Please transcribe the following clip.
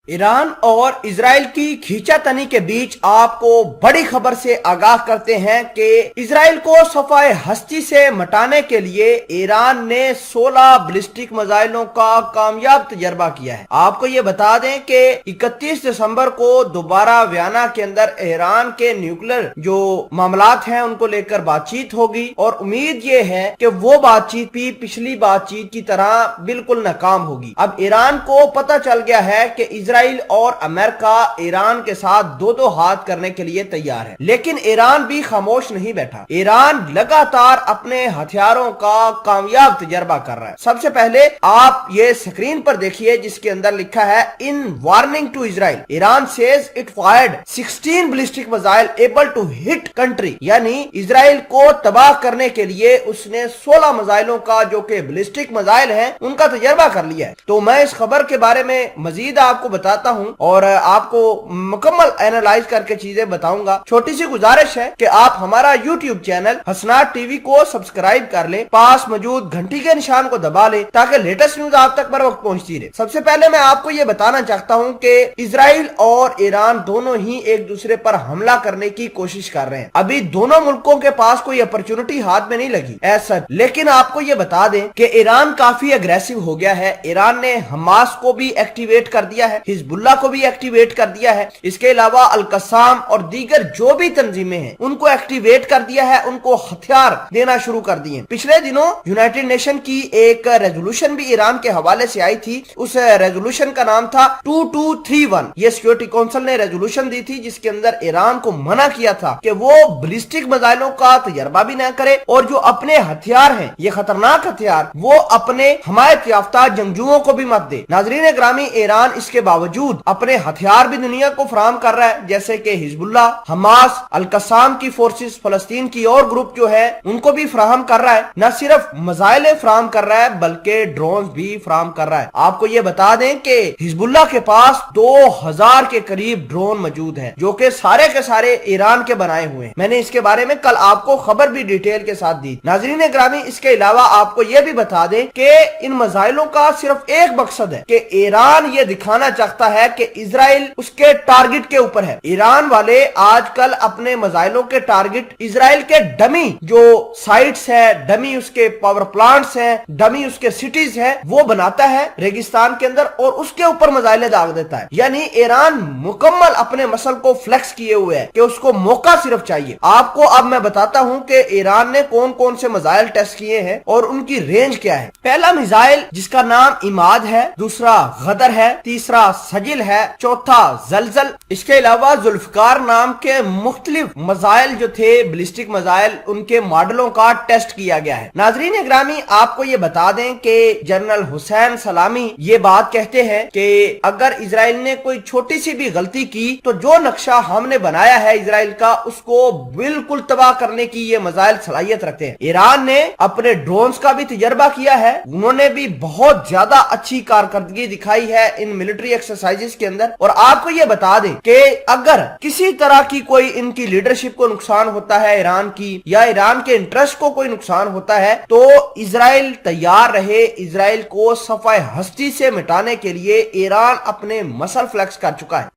Iran और Israel की खींचातानी के बीच आपको बड़ी खबर से आगाह करते हैं कि इजराइल को सफाए हस्ती से मटाने के लिए ईरान ने 16 बैलिस्टिक मिसाइलों का कामयाब तजर्बा किया है। आपको ये बता दें कि 31 दिसंबर को दोबारा वियना के अंदर ईरान के न्यूक्लियर जो मामलात हैं उनको लेकर बातचीत होगी और उम्मीद ये है कि वो बातचीत भी पिछली बातचीत की तरह बिल्कुल नाकाम होगी। अब ईरान को पता चल गया है कि इजराइल और अमेरिका ईरान के साथ दो दो हाथ करने के लिए तैयार है, लेकिन ईरान भी खामोश नहीं बैठा। ईरान लगातार अपने हथियारों का कामयाब तजर्बा कर रहा है। सबसे पहले आप ये स्क्रीन पर देखिए जिसके अंदर लिखा है in warning to Israel, Iran says it fired 16 ballistic missile able to hit country, यानी इजराइल को तबाह करने के लिए उसने 16 मिसाइलों का जो कि बैलिस्टिक मिसाइल है उनका तजर्बा कर लिया है। तो मैं इस खबर के बारे में मजीद आपको बताता हूं और आपको मुकम्मल एनालाइज करके चीजें बताऊंगा। छोटी सी गुजारिश है कि आप हमारा यूट्यूब चैनल हसनात टीवी को सब्सक्राइब कर ले, पास मौजूद घंटी के निशान को दबा ले ताकि लेटेस्ट न्यूज आप तक बर वक्त पहुंचती रहे। सबसे पहले मैं आपको ये बताना चाहता हूं कि इजराइल और ईरान दोनों ही एक दूसरे पर हमला करने की कोशिश कर रहे हैं। अभी दोनों मुल्कों के पास कोई अपॉर्चुनिटी हाथ में नहीं लगी ऐसा, लेकिन आपको ये बता दें कि ईरान काफी अग्रेसिव हो गया है। ईरान ने हमास को भी एक्टिवेट कर दिया है, हिजबुल्लाह को भी एक्टिवेट कर दिया है, इसके अलावा अल-कसाम और दीगर जो भी तंजीमें हैं उनको एक्टिवेट कर दिया है, उनको हथियार देना शुरू कर दिए। पिछले दिनों यूनाइटेड नेशन की एक रेजोल्यूशन भी ईरान के हवाले से आई थी। उस रेजोल्यूशन का नाम था 2231। ये सिक्योरिटी काउंसिल ने रेजोल्यूशन दी थी जिसके अंदर ईरान को मना किया था कि वो बैलिस्टिक मिसाइलों का तजर्बा भी न करे और जो अपने हथियार हैं, ये खतरनाक हथियार, वो अपने हिमायत याफ्ता जंगजुओं को भी मत दे। नाजरीन ग्रामी, ईरान इसके बावजूद अपने हथियार भी दुनिया को फराहम कर रहा है, जैसे कि हिजबुल्लाह, हमास, अल-कसाम की फोर्सेस, फलस्तीन की और ग्रुप जो है उनको भी फराहम कर रहा है। न सिर्फ मिसाइलें फराहम कर रहा है बल्कि ड्रोन भी फराहम कर रहा है। आपको ये बता दें कि हिजबुल्लाह के पास 2000 के करीब ड्रोन मौजूद है जो कि सारे के सारे ईरान के बनाए हुए हैं। मैंने इसके बारे में कल आपको खबर भी डिटेल के साथ दी। नाजरीन ग्रामी, इसके अलावा आपको यह भी बता दें कि इन मिसाइलों का सिर्फ एक मकसद है कि ईरान ये दिखाना चाहता है कि इजराइल उसके टारगेट के ऊपर है। ईरान वाले आजकल अपने मिसाइलों के टारगेट इजराइल के डमी जो साइट्स है, डमी उसके पावर प्लांट्स हैं, डमी उसके सिटीज हैं, वो बनाता है रेगिस्तान के अंदर और उसके ऊपर मिसाइलें दाग देता है। यानी ईरान मुकम्मल अपने मसल को फ्लेक्स किए हुए है कि उसको मौका सिर्फ चाहिए। आपको अब मैं बताता हूं कि ईरान ने कौन कौन से मिसाइल टेस्ट किए हैं और उनकी रेंज क्या है। पहला मिसाइल जिसका नाम इमाद है, दूसरा गदर है, तीसरा सजिल है, चौथा जलजल। इसके अलावा जुल्फकार नाम के मुख्तलिफ मिसाइल जो थे बैलिस्टिक मिसाइल, उनके मॉडलों का टेस्ट किया गया है। नाजरीन ग्रामी, आपको ये बता दें कि जनरल हुसैन सलामी ये बात कहते हैं कि अगर इजराइल ने कोई छोटी सी भी गलती की तो जो नक्शा हमने बनाया है इजराइल का उसको बिल्कुल तबाह करने की ये मिसाइल सलाहियत रखते हैं। ईरान ने अपने ड्रोन्स का भी तजर्बा किया है, उन्होंने भी बहुत ज्यादा अच्छी कारकर्दगी दिखाई है इन मिलिट्री एक्सरसाइजेस के अंदर। और आपको ये बता दें कि अगर किसी तरह की कोई इनकी लीडरशिप को नुकसान होता है ईरान की, या ईरान के इंटरेस्ट को कोई नुकसान होता है, तो इजराइल तैयार रहे। इजराइल को सफाए हस्ती से मिटाने के लिए ईरान अपने मसल फ्लेक्स कर चुका है।